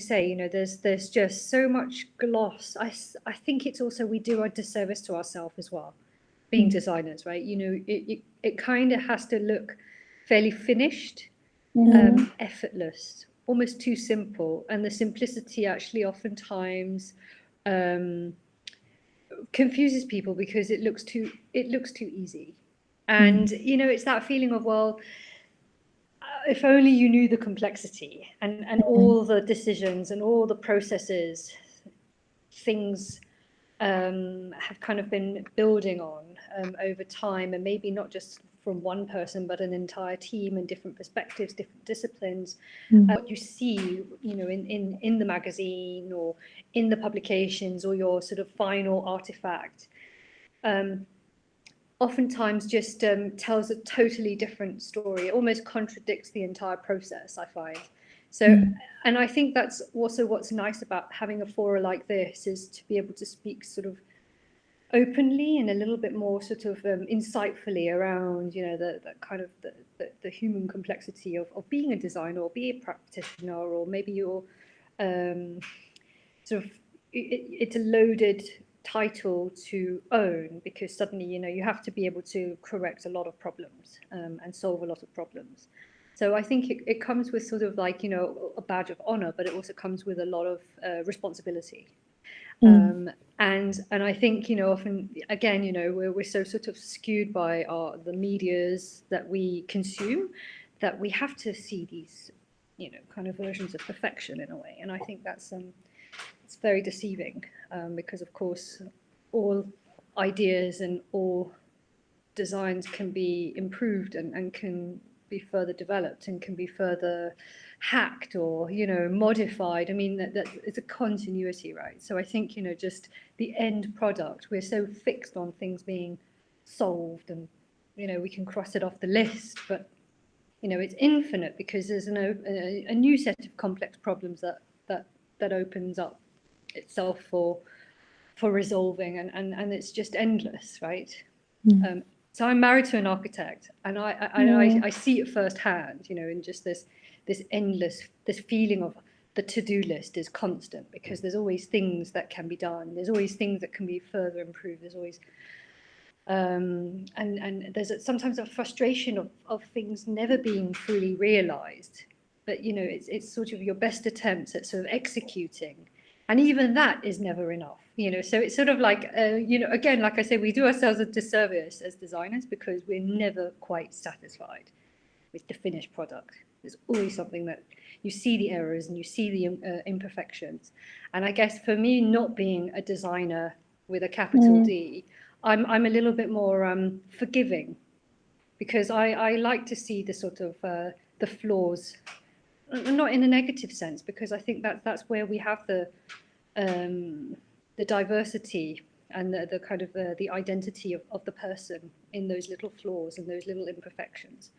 say, you know, there's just so much gloss. I think it's also we do a disservice to ourselves as well, being designers, right? You know, it kind of has to look fairly finished, effortless, almost too simple, and the simplicity actually oftentimes confuses people because it looks too easy. And you know, it's that feeling of, well, if only you knew the complexity and all the decisions and all the processes things have kind of been building on over time, and maybe not just from one person but an entire team and different perspectives, different disciplines. What you see, you know, in the magazine or in the publications or your sort of final artifact oftentimes just tells a totally different story. It almost contradicts the entire process, I find. So, and I think that's also what's nice about having a forum like this, is to be able to speak sort of openly and a little bit more sort of insightfully around, you know, the kind of the human complexity of being a designer or be a practitioner, or maybe you're sort of, it's a loaded title to own, because suddenly, you know, you have to be able to correct a lot of problems and solve a lot of problems. So I think it comes with sort of like, you know, a badge of honor, but it also comes with a lot of responsibility. And I think, you know, often, again, you know, we're so sort of skewed by the medias that we consume, that we have to see these, you know, kind of versions of perfection in a way. And I think that's it's very deceiving, because of course all ideas and all designs can be improved and can be further developed and can be further hacked or, you know, modified. I mean, that it's a continuity, right? So I think, you know, just the end product, we're so fixed on things being solved and, you know, we can cross it off the list, but, you know, it's infinite because there's a new set of complex problems that opens up itself for resolving, and it's just endless, right? So I'm married to an architect, and I see it firsthand, you know, in just this endless, this feeling of the to-do list is constant, because there's always things that can be done, there's always things that can be further improved, there's always and there's sometimes a frustration of things never being fully realized, but, you know, it's sort of your best attempts at sort of executing, and even that is never enough, you know. So it's sort of like, you know, again, like I say, we do ourselves a disservice as designers because we're never quite satisfied with the finished product. There's always something that you see the errors and you see the imperfections. And I guess for me, not being a designer with a capital D, I'm a little bit more forgiving, because I like to see the sort of the flaws, not in a negative sense, because I think that's where we have the diversity and the kind of the identity of the person in those little flaws and those little imperfections.